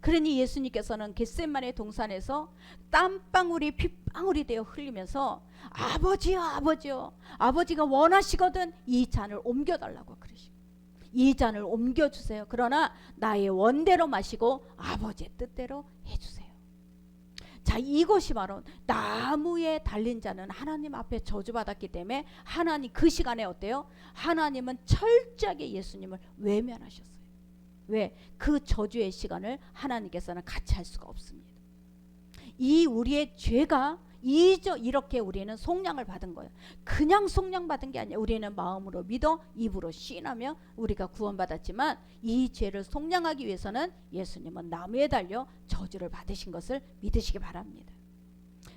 [SPEAKER 1] 그러니 예수님께서는 겟세마네 동산에서 땀방울이 핏방울이 되어 흘리면서 아버지요 아버지요, 아버지가 원하시거든 이 잔을 옮겨달라고 그러시고, 이 잔을 옮겨주세요. 그러나 나의 원대로 마시고 아버지의 뜻대로 해주세요. 자, 이것이 바로 나무에 달린 자는 하나님 앞에 저주받았기 때문에 하나님 그 시간에 어때요? 하나님은 철저하게 예수님을 외면하셨어요. 왜? 그 저주의 시간을 하나님께서는 같이 할 수가 없습니다. 이 우리의 죄가 이렇게 우리는 속량을 받은 거예요. 그냥 속량받은 게 아니에요. 우리는 마음으로 믿어 입으로 시인하며 우리가 구원받았지만 이 죄를 속량하기 위해서는 예수님은 나무에 달려 저주를 받으신 것을 믿으시기 바랍니다.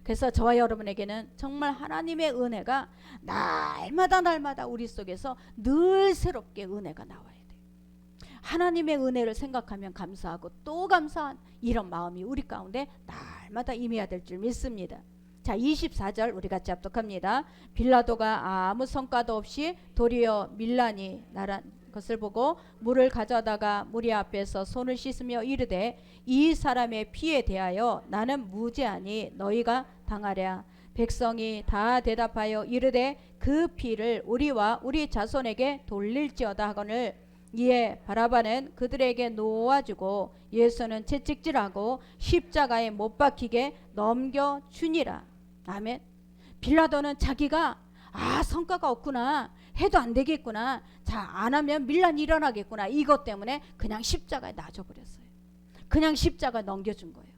[SPEAKER 1] 그래서 저와 여러분에게는 정말 하나님의 은혜가 날마다 우리 속에서 늘 새롭게 은혜가 나와야 돼요. 하나님의 은혜를 생각하면 감사하고 또 감사한 이런 마음이 우리 가운데 날마다 임해야 될 줄 믿습니다. 자, 24절 우리 같이 합독합니다. 빌라도가 아무 성과도 없이 도리어 밀란이 나란 것을 보고 물을 가져다가 무리 앞에서 손을 씻으며 이르되 이 사람의 피에 대하여 나는 무죄하니 너희가 당하랴. 백성이 다 대답하여 이르되 그 피를 우리와 우리 자손에게 돌릴지어다 하거늘 이에 바라바는 그들에게 놓아주고 예수는 채찍질하고 십자가에 못 박히게 넘겨주니라. 아멘. 빌라도는 자기가 성과가 없구나, 해도 안 되겠구나, 자 안 하면 밀란이 일어나겠구나, 이것 때문에 그냥 십자가에 놔줘버렸어요. 그냥 십자가에 넘겨준 거예요.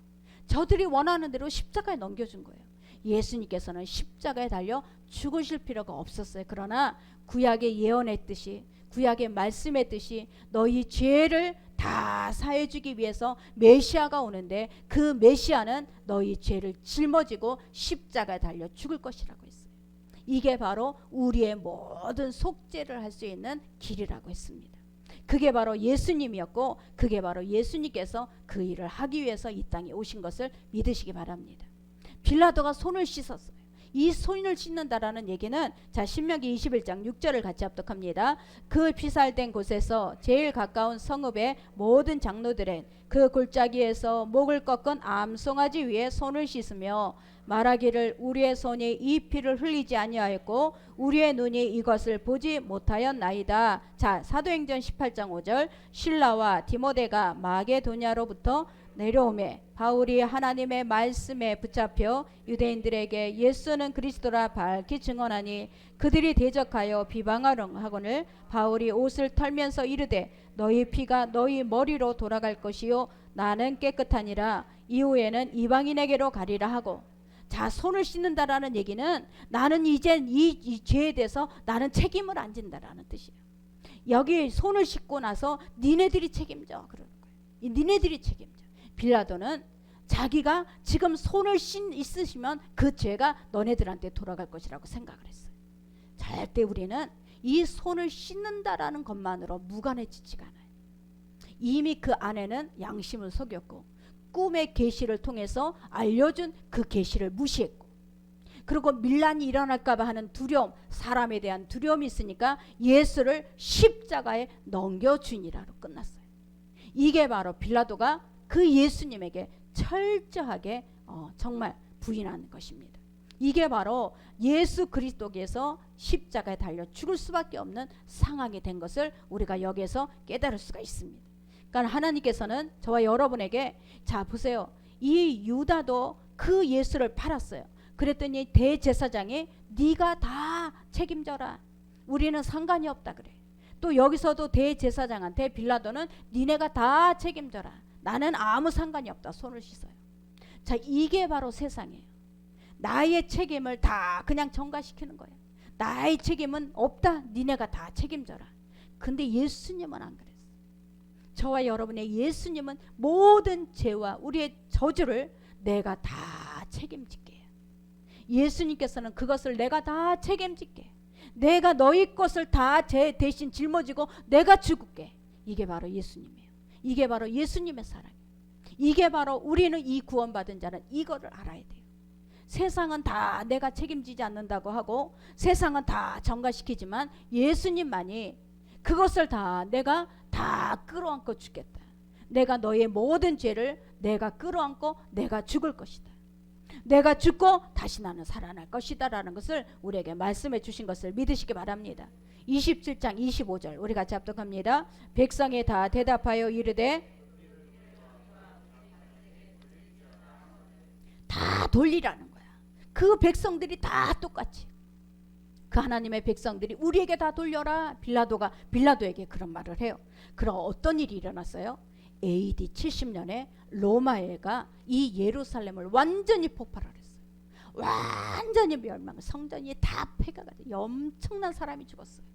[SPEAKER 1] 저들이 원하는 대로 십자가에 넘겨준 거예요. 예수님께서는 십자가에 달려 죽으실 필요가 없었어요. 그러나 구약의 예언했듯이, 구약의 말씀했듯이 너희 죄를 다 사해주기 위해서 메시아가 오는데 그 메시아는 너희 죄를 짊어지고 십자가에 달려 죽을 것이라고 했어요. 이게 바로 우리의 모든 속죄를 할 수 있는 길이라고 했습니다. 그게 바로 예수님이었고 그게 바로 예수님께서 그 일을 하기 위해서 이 땅에 오신 것을 믿으시기 바랍니다. 빌라도가 손을 씻었어요. 이 손을 씻는다라는 얘기는 자 신명기 21장 6절을 같이 합독합니다. 그 피살된 곳에서 제일 가까운 성읍의 모든 장로들은 그 골짜기에서 목을 꺾은 암송아지 위에 손을 씻으며 말하기를 우리의 손이 이 피를 흘리지 아니하였고 우리의 눈이 이것을 보지 못하였나이다. 자 사도행전 18장 5절 실라와 디모데가 마게도냐로부터 내려오매 바울이 하나님의 말씀에 붙잡혀 유대인들에게 예수는 그리스도라 밝히 증언하니 그들이 대적하여 비방하거늘 바울이 옷을 털면서 이르되 너희 피가 너희 머리로 돌아갈 것이요 나는 깨끗하니라. 이후에는 이방인에게로 가리라 하고. 자 손을 씻는다라는 얘기는 나는 이젠 이 죄에 대해서 나는 책임을 안 진다라는 뜻이에요. 여기 손을 씻고 나서 니네들이 책임져 그러는 거예요. 니네들이 책임져. 빌라도는 자기가 지금 손을 있으시면 그 죄가 너네들한테 돌아갈 것이라고 생각을 했어요. 절대 우리는 이 손을 씻는다라는 것만으로 무관해지지가 않아요. 이미 그 안에는 양심을 속였고 꿈의 계시를 통해서 알려준 그 계시를 무시했고 그리고 밀란이 일어날까봐 하는 두려움, 사람에 대한 두려움이 있으니까 예수를 십자가에 넘겨주니라로 끝났어요. 이게 바로 빌라도가 그 예수님에게 철저하게 정말 부인하는 것입니다. 이게 바로 예수 그리스도께서 십자가에 달려 죽을 수밖에 없는 상황이 된 것을 우리가 여기에서 깨달을 수가 있습니다. 그러니까 하나님께서는 저와 여러분에게 자 보세요. 이 유다도 그 예수를 팔았어요. 그랬더니 대제사장이 네가 다 책임져라. 우리는 상관이 없다 그래. 또 여기서도 대제사장한테 빌라도는 니네가 다 책임져라. 나는 아무 상관이 없다. 손을 씻어요. 자 이게 바로 세상이에요. 나의 책임을 다 그냥 전가시키는 거예요. 나의 책임은 없다. 니네가 다 책임져라. 근데 예수님은 안 그랬어요. 저와 여러분의 예수님은 모든 죄와 우리의 저주를 내가 다 책임질게. 예수님께서는 그것을 내가 다 책임질게. 내가 너희 것을 다 제 대신 짊어지고 내가 죽을게. 이게 바로 예수님이에요. 이게 바로 예수님의 사랑이에요. 이게 바로 우리는 이 구원받은 자는 이거를 알아야 돼요. 세상은 다 내가 책임지지 않는다고 하고 세상은 다 전가시키지만 예수님만이 그것을 다 내가 다 끌어안고 죽겠다. 내가 너의 모든 죄를 내가 끌어안고 내가 죽을 것이다. 내가 죽고 다시 나는 살아날 것이다 라는 것을 우리에게 말씀해 주신 것을 믿으시기 바랍니다. 27장 25절 우리 같이 합독합니다. 백성이 다 대답하여 이르되 다 돌리라는 거야. 그 백성들이 다 똑같이 그 하나님의 백성들이 우리에게 다 돌려라. 빌라도에게 그런 말을 해요. 그럼 어떤 일이 일어났어요? AD 70년에 로마가 이 예루살렘을 완전히 폭발을 했어요. 완전히 멸망, 성전이 다 폐가가 돼 엄청난 사람이 죽었어요.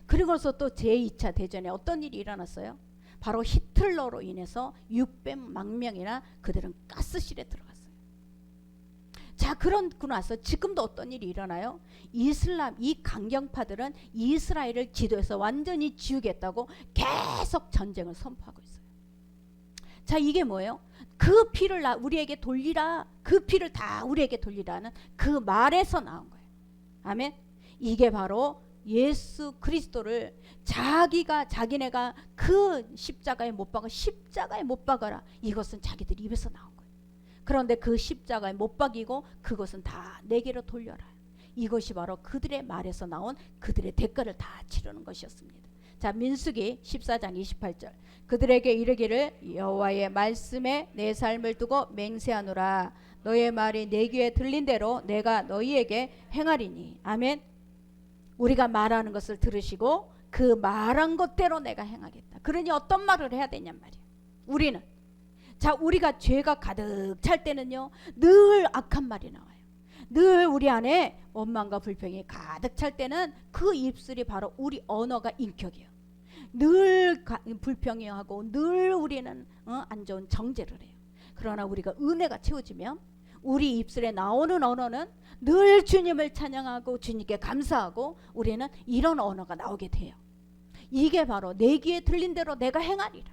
[SPEAKER 1] 그리고서 또 제2차 대전에 어떤 일이 일어났어요? 바로 히틀러로 인해서 600만 명이나 그들은 가스실에 들어갔어요. 자, 그러고 나서 지금도 어떤 일이 일어나요? 이슬람 이 강경파들은 이스라엘을 지도해서 완전히 지우겠다고 계속 전쟁을 선포하고 있어요. 자, 이게 뭐예요? 그 피를 우리에게 돌리라. 그 피를 다 우리에게 돌리라는 그 말에서 나온 거예요. 아멘. 이게 바로 예수 그리스도를 자기네가 그 십자가에 못 박아라. 이것은 자기들 입에서 나온 거예요. 그런데 그 십자가에 못 박이고 그것은 다 내게로 돌려라. 이것이 바로 그들의 말에서 나온 그들의 대가를 다 치르는 것이었습니다. 자, 민수기 14장 28절 그들에게 이르기를 여호와의 말씀에 내 삶을 두고 맹세하노라. 너의 말이 내 귀에 들린 대로 내가 너희에게 행하리니. 아멘. 우리가 말하는 것을 들으시고 그 말한 것대로 내가 행하겠다. 그러니 어떤 말을 해야 되냔 말이에요. 우리는 자, 우리가 죄가 가득 찰 때는요 늘 악한 말이 나와요. 늘 우리 안에 원망과 불평이 가득 찰 때는 그 입술이 바로 우리 언어가 인격이에요. 늘 불평이 하고 늘 우리는 안 좋은 정죄를 해요. 그러나 우리가 은혜가 채워지면 우리 입술에 나오는 언어는 늘 주님을 찬양하고 주님께 감사하고 우리는 이런 언어가 나오게 돼요. 이게 바로 내 귀에 들린 대로 내가 행하리라.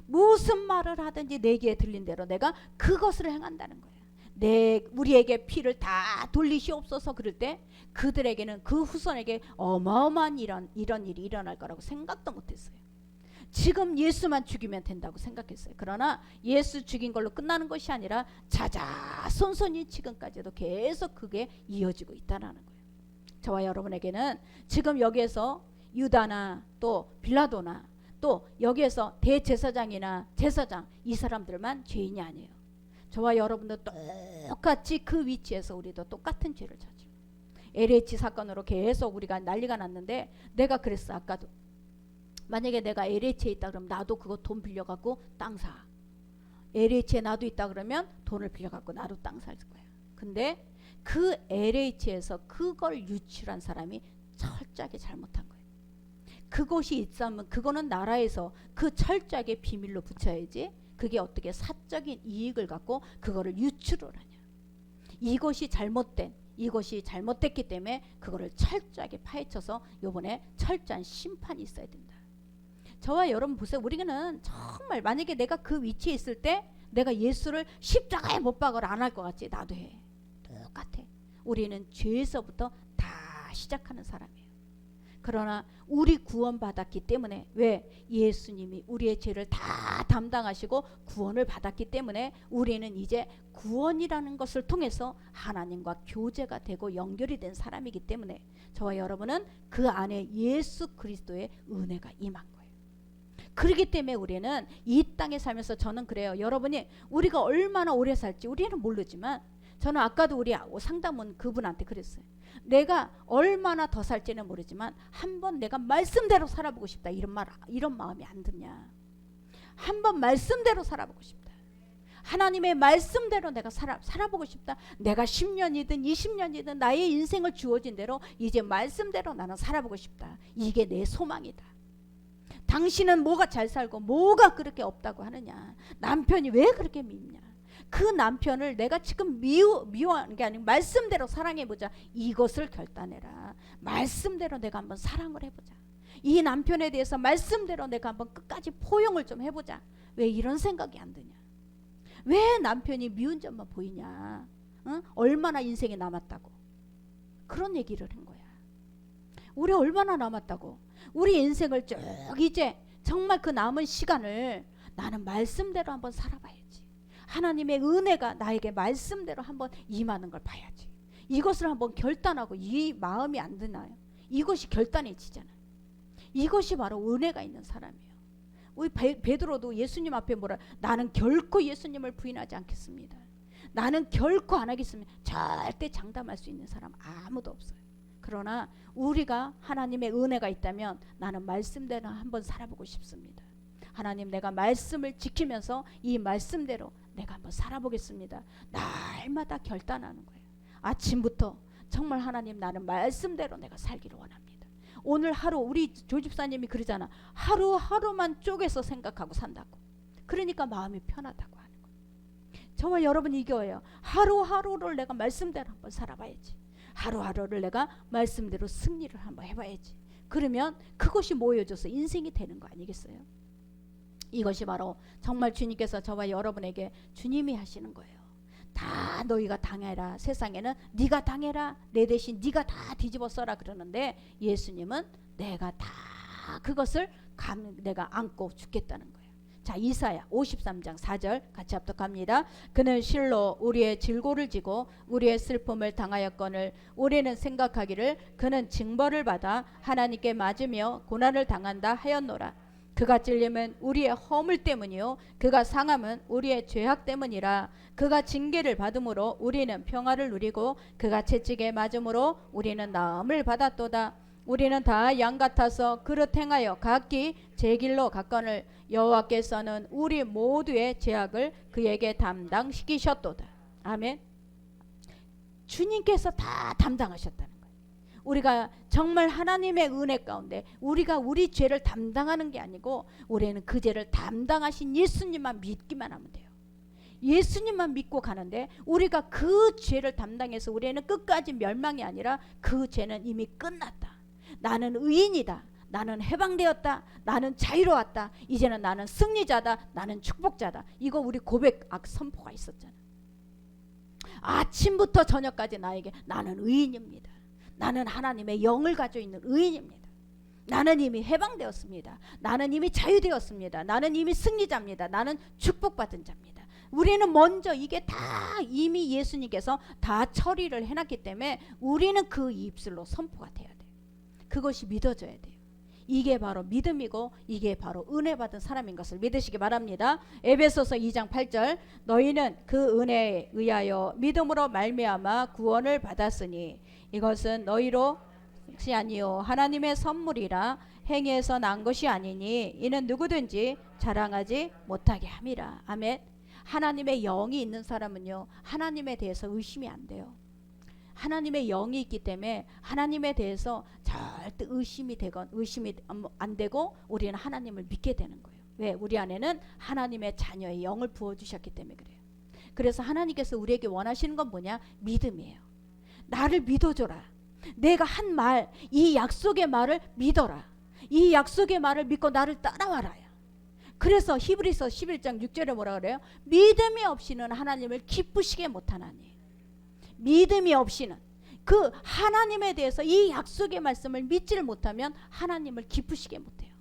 [SPEAKER 1] 무슨 말을 하든지 내 귀에 들린 대로 내가 그것을 행한다는 거예요. 우리에게 피를 다 돌리시옵소서. 그럴 때 그들에게는 그 후손에게 어마어마한 이런 일이 일어날 거라고 생각도 못했어요. 지금 예수만 죽이면 된다고 생각했어요. 그러나 예수 죽인 걸로 끝나는 것이 아니라 자자손손이 지금까지도 계속 그게 이어지고 있다는 거예요. 저와 여러분에게는 지금 여기에서 유다나 또 빌라도나 또 여기에서 대제사장이나 제사장 이 사람들만 죄인이 아니에요. 저와 여러분도 똑같이 그 위치에서 우리도 똑같은 죄를 저질러. LH 사건으로 계속 우리가 난리가 났는데 내가 그랬어. 아까도 만약에 내가 LH에 있다 그러면 나도 그거 돈 빌려갖고 땅 사. LH에 나도 있다 그러면 돈을 빌려갖고 나도 땅 살 거야. 근데 그 LH에서 그걸 유출한 사람이 철저하게 잘못한 거예요. 그것이 있으면 그거는 나라에서 그 철저하게 비밀로 붙여야지. 그게 어떻게 사적인 이익을 갖고 그거를 유출을 하냐. 이것이 잘못됐기 때문에 그거를 철저하게 파헤쳐서 요번에 철저한 심판이 있어야 된다. 저와 여러분 보세요. 우리는 정말 만약에 내가 그 위치에 있을 때 내가 예수를 십자가에 못 박으라 안 할 것 같지? 나도 해. 똑같아. 우리는 죄에서부터 다 시작하는 사람이에요. 그러나 우리 구원받았기 때문에 왜? 예수님이 우리의 죄를 다 담당하시고 구원을 받았기 때문에 우리는 이제 구원이라는 것을 통해서 하나님과 교제가 되고 연결이 된 사람이기 때문에 저와 여러분은 그 안에 예수 그리스도의 은혜가 임한 거예요. 그렇기 때문에 우리는 이 땅에 살면서 저는 그래요. 여러분이 우리가 얼마나 오래 살지 우리는 모르지만 저는 아까도 우리 상담원 그분한테 그랬어요. 내가 얼마나 더 살지는 모르지만 한번 내가 말씀대로 살아보고 싶다. 이런 마음이 안 드냐. 한번 말씀대로 살아보고 싶다. 하나님의 말씀대로 내가 살아보고 싶다. 내가 10년이든 20년이든 나의 인생을 주어진 대로 이제 말씀대로 나는 살아보고 싶다. 이게 내 소망이다. 당신은 뭐가 잘 살고 뭐가 그렇게 없다고 하느냐. 남편이 왜 그렇게 밉냐. 그 남편을 내가 지금 미워하는 게 아니고 말씀대로 사랑해보자. 이것을 결단해라. 말씀대로 내가 한번 사랑을 해보자. 이 남편에 대해서 말씀대로 내가 한번 끝까지 포용을 좀 해보자. 왜 이런 생각이 안 드냐. 왜 남편이 미운 점만 보이냐. 얼마나 인생이 남았다고 그런 얘기를 한 거야. 우리 얼마나 남았다고. 우리 인생을 쭉 이제 정말 그 남은 시간을 나는 말씀대로 한번 살아봐야지. 하나님의 은혜가 나에게 말씀대로 한번 임하는 걸 봐야지. 이것을 한번 결단하고 이 마음이 안 드나요? 이것이 결단해지잖아요. 이것이 바로 은혜가 있는 사람이에요. 우리 베드로도 예수님 앞에 뭐라, 나는 결코 예수님을 부인하지 않겠습니다. 나는 결코 안 하겠습니다. 절대 장담할 수 있는 사람 아무도 없어요. 그러나 우리가 하나님의 은혜가 있다면 나는 말씀대로 한번 살아보고 싶습니다. 하나님, 내가 말씀을 지키면서 이 말씀대로 내가 한번 살아보겠습니다. 날마다 결단하는 거예요. 아침부터 정말 하나님, 나는 말씀대로 내가 살기를 원합니다. 오늘 하루, 우리 조집사님이 그러잖아. 하루하루만 쪼개서 생각하고 산다고. 그러니까 마음이 편하다고 하는 거예요. 저와 여러분이 이거예요. 하루하루를 내가 말씀대로 한번 살아봐야지. 하루하루를 내가 말씀대로 승리를 한번 해봐야지. 그러면 그것이 모여져서 인생이 되는 거 아니겠어요? 이것이 바로 정말 주님께서 저와 여러분에게 주님이 하시는 거예요. 다 너희가 당해라. 세상에는 네가 당해라. 내 대신 네가 다 뒤집어 써라 그러는데 예수님은 내가 다 그것을 내가 안고 죽겠다는 거예요. 자, 이사야 53장 4절 같이 합독합니다. 그는 실로 우리의 질고를 지고 우리의 슬픔을 당하였거늘 우리는 생각하기를 그는 징벌을 받아 하나님께 맞으며 고난을 당한다 하였노라. 그가 찔림은 우리의 허물 때문이요 그가 상함은 우리의 죄악 때문이라. 그가 징계를 받음으로 우리는 평화를 누리고 그가 채찍에 맞음으로 우리는 나음을 받았도다. 우리는 다 양 같아서 그릇 행하여 각기 제 길로 갔거늘 여호와께서는 우리 모두의 죄악을 그에게 담당시키셨도다. 아멘. 주님께서 다 담당하셨다는 거예요. 우리가 정말 하나님의 은혜 가운데 우리가 우리 죄를 담당하는 게 아니고 우리는 그 죄를 담당하신 예수님만 믿기만 하면 돼요. 예수님만 믿고 가는데 우리가 그 죄를 담당해서 우리는 끝까지 멸망이 아니라 그 죄는 이미 끝났다. 나는 의인이다. 나는 해방되었다. 나는 자유로웠다. 이제는 나는 승리자다. 나는 축복자다. 이거 우리 고백 선포가 있었잖아. 아침부터 저녁까지 나에게 나는 의인입니다. 나는 하나님의 영을 가지고 있는 의인입니다. 나는 이미 해방되었습니다. 나는 이미 자유되었습니다. 나는 이미 승리자입니다. 나는 축복받은 자입니다. 우리는 먼저 이게 다 이미 예수님께서 다 처리를 해놨기 때문에 우리는 그 입술로 선포가 돼야 돼요. 그것이 믿어져야 돼요. 이게 바로 믿음이고 이게 바로 은혜 받은 사람인 것을 믿으시기 바랍니다. 에베소서 2장 8절 너희는 그 은혜에 의하여 믿음으로 말미암아 구원을 받았으니 이것은 너희로 시 아니요 하나님의 선물이라 행위에서 난 것이 아니니 이는 누구든지 자랑하지 못하게 함이라. 아멘. 하나님의 영이 있는 사람은요 하나님에 대해서 의심이 안 돼요. 하나님의 영이 있기 때문에 하나님에 대해서 절대 의심이 안 되고 우리는 하나님을 믿게 되는 거예요. 왜? 우리 안에는 하나님의 자녀의 영을 부어주셨기 때문에 그래요. 그래서 하나님께서 우리에게 원하시는 건 뭐냐? 믿음이에요. 나를 믿어줘라. 내가 한 말, 이 약속의 말을 믿어라. 이 약속의 말을 믿고 나를 따라와라. 그래서 히브리서 11장 6절에 뭐라 그래요? 믿음이 없이는 하나님을 기쁘시게 못하나니. 믿음이 없이는 그 하나님에 대해서 이 약속의 말씀을 믿지를 못하면 하나님을 기쁘시게 못해요.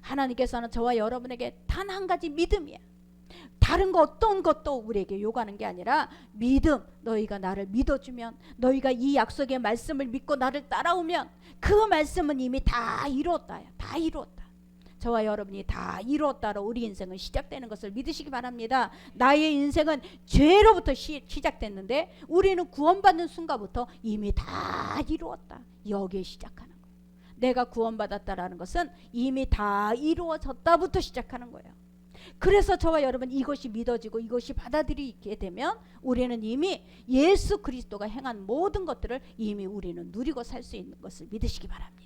[SPEAKER 1] 하나님께서는 저와 여러분에게 단 한 가지 믿음이야. 다른 거 어떤 것도 우리에게 요구하는 게 아니라 믿음. 너희가 나를 믿어주면, 너희가 이 약속의 말씀을 믿고 나를 따라오면 그 말씀은 이미 다 이루었다. 다 이루었다. 저와 여러분이 다 이루었다로 우리 인생은 시작되는 것을 믿으시기 바랍니다. 나의 인생은 죄로부터 시작됐는데 우리는 구원받는 순간부터 이미 다 이루었다. 여기에 시작하는 거예요. 내가 구원받았다라는 것은 이미 다 이루어졌다부터 시작하는 거예요. 그래서 저와 여러분 이것이 믿어지고 이것이 받아들이게 되면 우리는 이미 예수 그리스도가 행한 모든 것들을 이미 우리는 누리고 살 수 있는 것을 믿으시기 바랍니다.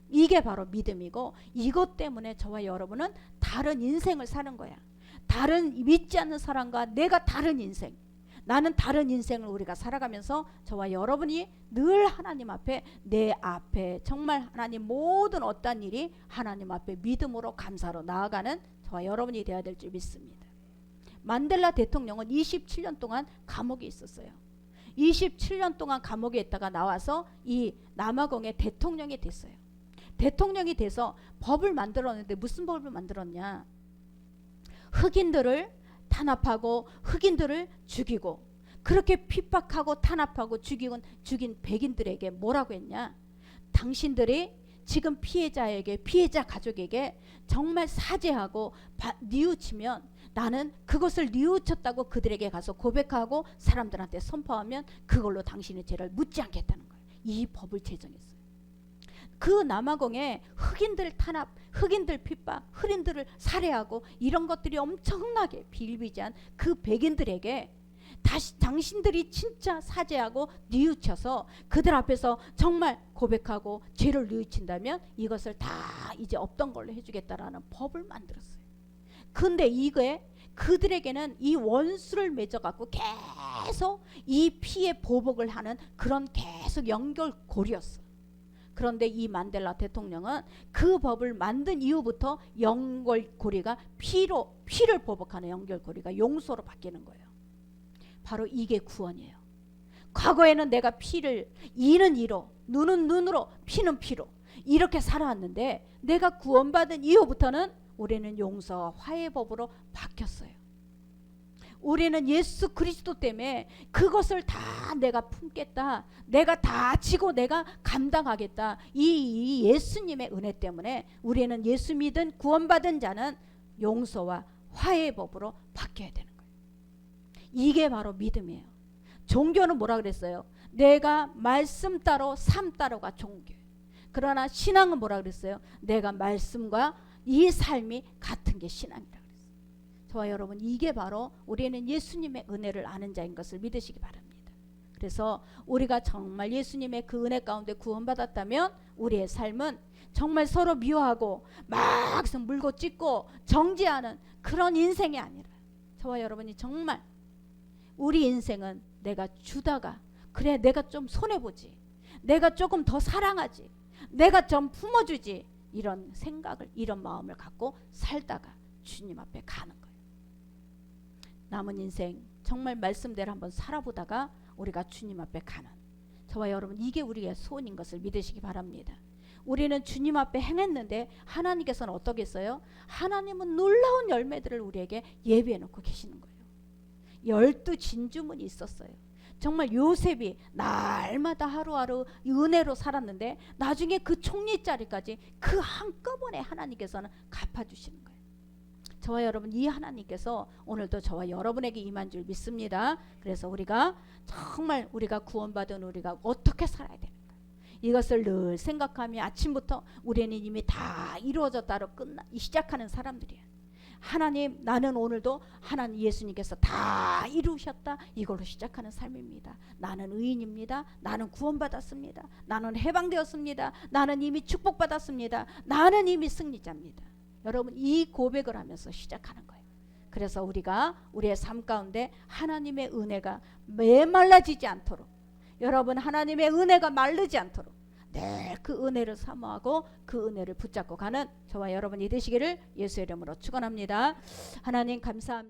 [SPEAKER 1] 이게 바로 믿음이고 이것 때문에 저와 여러분은 다른 인생을 사는 거야. 다른 믿지 않는 사람과 내가 다른 인생, 나는 다른 인생을 우리가 살아가면서 저와 여러분이 늘 하나님 앞에 내 앞에 정말 하나님 모든 어떠한 일이 하나님 앞에 믿음으로 감사로 나아가는 저와 여러분이 되어야 될 줄 믿습니다. 만델라 대통령은 27년 동안 감옥에 있었어요. 27년 동안 감옥에 있다가 나와서 이 남아공의 대통령이 됐어요. 대통령이 돼서 법을 만들었는데 무슨 법을 만들었냐? 흑인들을 탄압하고 흑인들을 죽이고, 그렇게 핍박하고 탄압하고 죽인 백인들에게 뭐라고 했냐? 당신들이 지금 피해자에게, 피해자 가족에게 정말 사죄하고 뉘우치면 나는 그것을 뉘우쳤다고 그들에게 가서 고백하고 사람들한테 선포하면 그걸로 당신의 죄를 묻지 않겠다는 거예요. 이 법을 제정했어요. 그 남아공에 흑인들 탄압, 흑인들 핍박, 흑인들을 살해하고 이런 것들이 엄청나게 비일비재한 그 백인들에게 다시 당신들이 진짜 사죄하고 뉘우쳐서 그들 앞에서 정말 고백하고 죄를 뉘우친다면 이것을 다 이제 없던 걸로 해주겠다라는 법을 만들었어요. 근데 이게 그들에게는 이 원수를 맺어갖고 계속 이 피해 보복을 하는 그런 계속 연결고리였어. 그런데 이 만델라 대통령은 그 법을 만든 이후부터 연결고리가 피를 보복하는 연결고리가 용서로 바뀌는 거예요. 바로 이게 구원이에요. 과거에는 내가 피를, 이는 이로, 눈은 눈으로, 피는 피로 이렇게 살아왔는데 내가 구원받은 이후부터는 우리는 용서와 화해의 법으로 바뀌었어요. 우리는 예수 그리스도 때문에 그것을 다 내가 품겠다, 내가 다 지고 내가 감당하겠다, 이 예수님의 은혜 때문에 우리는 예수 믿은 구원받은 자는 용서와 화해의 법으로 바뀌어야 되는 거예요. 이게 바로 믿음이에요. 종교는 뭐라 그랬어요? 내가 말씀 따로 삶 따로가 종교예요. 그러나 신앙은 뭐라 그랬어요? 내가 말씀과 이 삶이 같은 게 신앙이라 그랬어요. 저와 여러분, 이게 바로 우리는 예수님의 은혜를 아는 자인 것을 믿으시기 바랍니다. 그래서 우리가 정말 예수님의 그 은혜 가운데 구원받았다면 우리의 삶은 정말 서로 미워하고 막 물고 찢고 정죄하는 그런 인생이 아니라, 저와 여러분이 정말 우리 인생은 내가 주다가 그래 내가 좀 손해보지, 내가 조금 더 사랑하지, 내가 좀 품어주지, 이런 생각을, 이런 마음을 갖고 살다가 주님 앞에 가는 거예요. 남은 인생 정말 말씀대로 한번 살아보다가 우리가 주님 앞에 가는, 저와 여러분 이게 우리의 소원인 것을 믿으시기 바랍니다. 우리는 주님 앞에 행했는데 하나님께서는 어떻게 했어요? 하나님은 놀라운 열매들을 우리에게 예비해 놓고 계시는 거예요. 12 진주문이 있었어요. 정말 요셉이 날마다 하루하루 은혜로 살았는데 나중에 그 총리자리까지 그 한꺼번에 하나님께서는 갚아주시는 거예요. 저와 여러분, 이 하나님께서 오늘도 저와 여러분에게 임한 줄 믿습니다. 그래서 우리가 정말 우리가 구원받은 우리가 어떻게 살아야 되는가, 이것을 늘 생각하며 아침부터 우리는 이미 다 이루어졌다로 시작하는 사람들이에요. 하나님, 나는 오늘도 하나님 예수님께서 다 이루셨다, 이걸로 시작하는 삶입니다. 나는 의인입니다. 나는 구원받았습니다. 나는 해방되었습니다. 나는 이미 축복받았습니다. 나는 이미 승리자입니다. 여러분, 이 고백을 하면서 시작하는 거예요. 그래서 우리가 우리의 삶 가운데 하나님의 은혜가 메말라지지 않도록, 여러분 하나님의 은혜가 마르지 않도록 늘 그 은혜를 사모하고 그 은혜를 붙잡고 가는 저와 여러분이 되시기를 예수의 이름으로 축원합니다. 하나님 감사합니다.